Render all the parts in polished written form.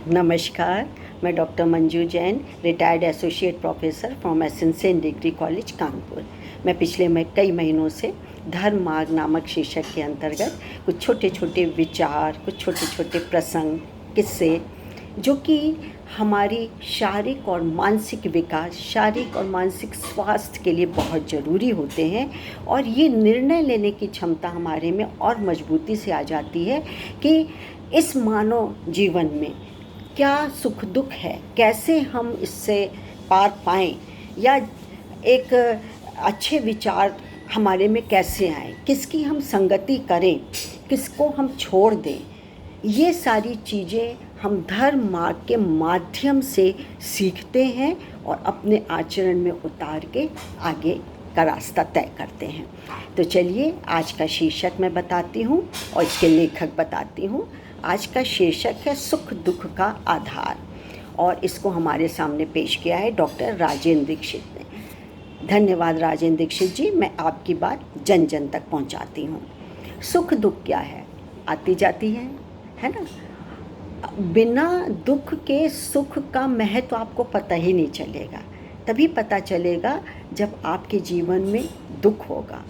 नमस्कार, मैं doctor Manju Jain, retired associate professor from essential degree college Kanpur. मैं पिछले कई महीनों से धर्म मार्ग नामक शीर्षक के अंतर्गत कुछ छोटे छोटे विचार, कुछ छोटे छोटे प्रसंग, किस्से जो कि हमारी शारीरिक और मानसिक विकास, शारीरिक और मानसिक स्वास्थ्य के लिए बहुत ज़रूरी होते हैं और ये निर्णय लेने की क्षमता हमारे में और मजबूती से आ जाती है कि इस मानव जीवन में क्या सुख दुख है, कैसे हम इससे पार पाएँ, या एक अच्छे विचार हमारे में कैसे आए, किसकी हम संगति करें, किसको हम छोड़ दें। ये सारी चीज़ें हम धर्म मार्ग के माध्यम से सीखते हैं और अपने आचरण में उतार के आगे का रास्ता तय करते हैं। तो चलिए आज का शीर्षक मैं बताती हूँ और इसके लेखक बताती हूँ। आज का शीर्षक है सुख दुख का आधार और इसको हमारे सामने पेश किया है डॉक्टर राजेंद्र दीक्षित ने। धन्यवाद राजेंद्र दीक्षित जी, मैं आपकी बात जन जन तक पहुंचाती हूं। सुख दुख क्या है, आती जाती है ना। बिना दुख के सुख का महत्व आपको पता ही नहीं चलेगा। तभी पता चलेगा जब आपके जीवन में दुख होगा।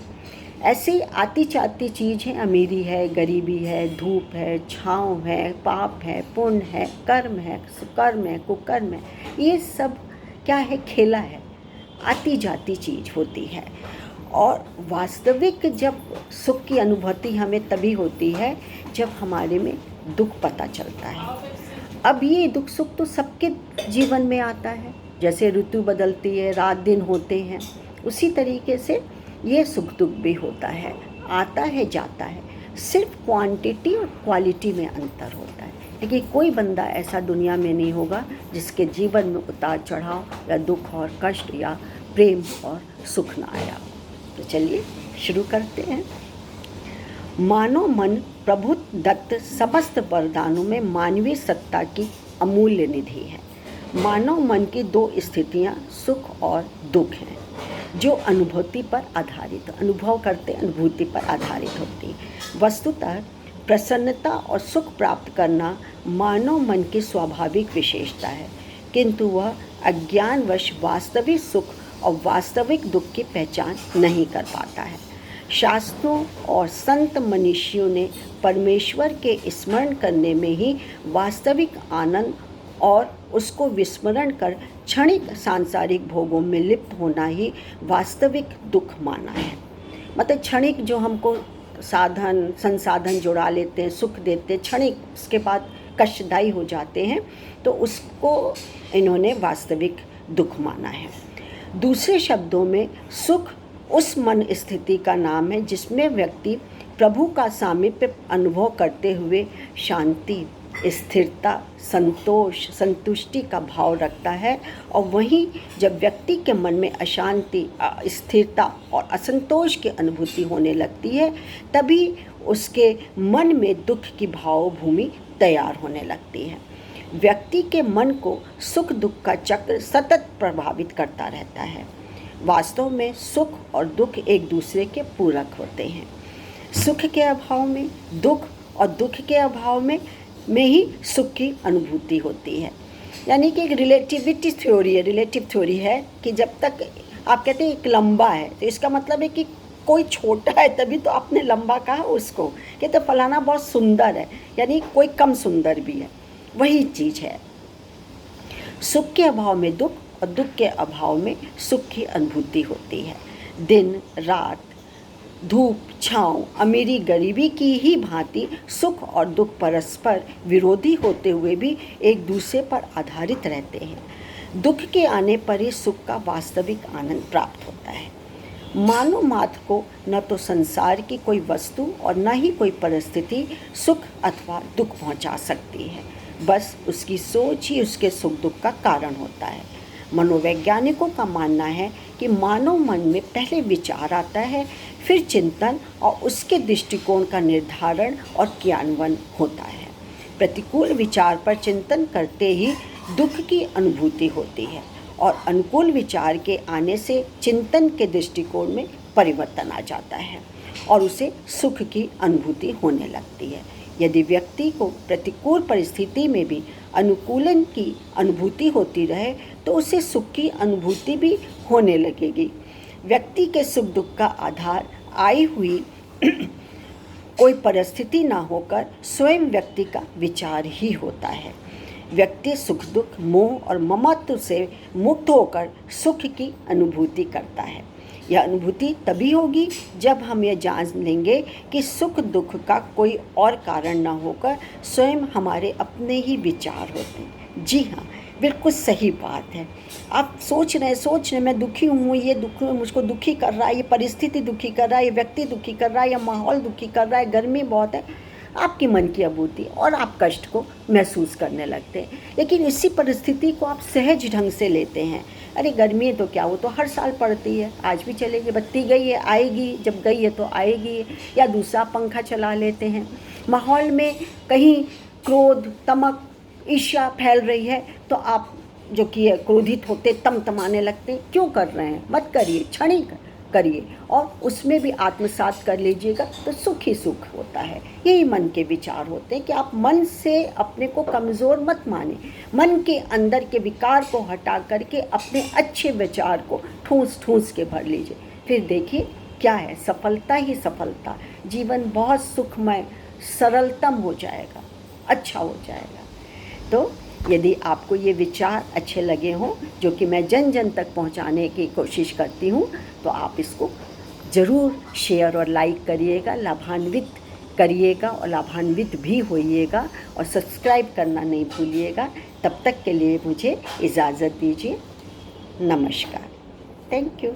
ऐसे आती जाती चीज़ है, अमीरी है, गरीबी है, धूप है, छाँव है, पाप है, पुण्य है, कर्म है, सुकर्म है, कुकर्म है, ये सब क्या है, खेला है, आती जाती चीज़ होती है। और वास्तविक जब सुख की अनुभूति हमें तभी होती है जब हमारे में दुख पता चलता है। अब ये दुख सुख तो सबके जीवन में आता है, जैसे ऋतु बदलती है, रात दिन होते हैं, उसी तरीके से ये सुख दुख भी होता है, आता है जाता है। सिर्फ क्वांटिटी और क्वालिटी में अंतर होता है। लेकिन कोई बंदा ऐसा दुनिया में नहीं होगा जिसके जीवन में उतार चढ़ाव या दुख और कष्ट या प्रेम और सुख ना आया। तो चलिए शुरू करते हैं। मानव मन प्रभु दत्त समस्त वरदानों में मानवीय सत्ता की अमूल्य निधि है। मानव मन की दो स्थितियां सुख और दुख हैं जो अनुभूति पर आधारित, अनुभव करते अनुभूति पर आधारित होती है। वस्तुतः प्रसन्नता और सुख प्राप्त करना मानव मन की स्वाभाविक विशेषता है, किंतु वह अज्ञानवश वास्तविक सुख और वास्तविक दुख की पहचान नहीं कर पाता है। शास्त्रों और संत मनीषियों ने परमेश्वर के स्मरण करने में ही वास्तविक आनंद और उसको विस्मरण कर क्षणिक सांसारिक भोगों में लिप्त होना ही वास्तविक दुख माना है। मतलब क्षणिक जो हमको साधन संसाधन जुड़ा लेते हैं, सुख देते हैं, क्षणिक उसके बाद कष्टदायी हो जाते हैं, तो उसको इन्होंने वास्तविक दुख माना है। दूसरे शब्दों में सुख उस मन स्थिति का नाम है जिसमें व्यक्ति प्रभु का सामीप्य अनुभव करते हुए शांति, स्थिरता, संतोष, संतुष्टि का भाव रखता है। और वहीं जब व्यक्ति के मन में अशांति, अस्थिरता और असंतोष की अनुभूति होने लगती है, तभी उसके मन में दुख की भावभूमि तैयार होने लगती है। व्यक्ति के मन को सुख दुख का चक्र सतत प्रभावित करता रहता है। वास्तव में सुख और दुख एक दूसरे के पूरक होते हैं। सुख के अभाव में दुख और दुख के अभाव में ही सुख की अनुभूति होती है। यानी कि एक रिलेटिविटी थ्योरी है, रिलेटिव थ्योरी है कि जब तक आप कहते हैं एक लंबा है, तो इसका मतलब है कि कोई छोटा है तभी तो आपने लंबा कहा उसको, कि तो फलाना बहुत सुंदर है, यानी कोई कम सुंदर भी है, वही चीज़ है। सुख के अभाव में दुख और दुख के अभाव में सुख की अनुभूति होती है। दिन रात, धूप छाँव, अमीरी गरीबी की ही भांति सुख और दुख परस्पर विरोधी होते हुए भी एक दूसरे पर आधारित रहते हैं। दुख के आने पर ही सुख का वास्तविक आनंद प्राप्त होता है। मानव मात्र को न तो संसार की कोई वस्तु और न ही कोई परिस्थिति सुख अथवा दुख पहुंचा सकती है, बस उसकी सोच ही उसके सुख दुख का कारण होता है। मनोवैज्ञानिकों का मानना है कि मानव मन में पहले विचार आता है, फिर चिंतन और उसके दृष्टिकोण का निर्धारण और क्रियान्वयन होता है। प्रतिकूल विचार पर चिंतन करते ही दुख की अनुभूति होती है और अनुकूल विचार के आने से चिंतन के दृष्टिकोण में परिवर्तन आ जाता है और उसे सुख की अनुभूति होने लगती है। यदि व्यक्ति को प्रतिकूल परिस्थिति में भी अनुकूलन की अनुभूति होती रहे तो उसे सुख की अनुभूति भी होने लगेगी। व्यक्ति के सुख दुख का आधार आई हुई कोई परिस्थिति ना होकर स्वयं व्यक्ति का विचार ही होता है। व्यक्ति सुख दुख मोह और ममत्व से मुक्त होकर सुख की अनुभूति करता है। यह अनुभूति तभी होगी जब हम ये जान लेंगे कि सुख दुख का कोई और कारण न होकर स्वयं हमारे अपने ही विचार होते हैं। जी हाँ, बिल्कुल सही बात है। आप सोच रहे मैं दुखी हूँ, ये दुख मुझको दुखी कर रहा है, ये परिस्थिति दुखी कर रहा है, ये व्यक्ति दुखी कर रहा है, या माहौल दुखी कर रहा है, गर्मी बहुत है, आपकी मन की अनुभूति और आप कष्ट को महसूस करने लगते हैं। लेकिन इसी परिस्थिति को आप सहज ढंग से लेते हैं। अरे गर्मी है तो क्या, वो तो हर साल पड़ती है, आज भी चलेगी, बत्ती गई है आएगी, जब गई है तो आएगी, या दूसरा पंखा चला लेते हैं। माहौल में कहीं क्रोध तमक ईर्ष्या फैल रही है तो आप जो कि क्रोधित होते तमतमाने लगते हैं। क्यों कर रहे हैं? मत करिए, क्षणिक करिए और उसमें भी आत्मसात कर लीजिएगा तो सुख ही सुख होता है। यही मन के विचार होते हैं कि आप मन से अपने को कमज़ोर मत माने, मन के अंदर के विकार को हटा करके अपने अच्छे विचार को ठूस ठूस के भर लीजिए। फिर देखिए क्या है, सफलता ही सफलता। जीवन बहुत सुखमय सरलतम हो जाएगा, अच्छा हो जाएगा। तो यदि आपको ये विचार अच्छे लगे हों जो कि मैं जन जन तक पहुंचाने की कोशिश करती हूं, तो आप इसको ज़रूर शेयर और लाइक करिएगा, लाभान्वित करिएगा और लाभान्वित भी होइएगा, और सब्सक्राइब करना नहीं भूलिएगा। तब तक के लिए मुझे इजाज़त दीजिए। नमस्कार। Thank you.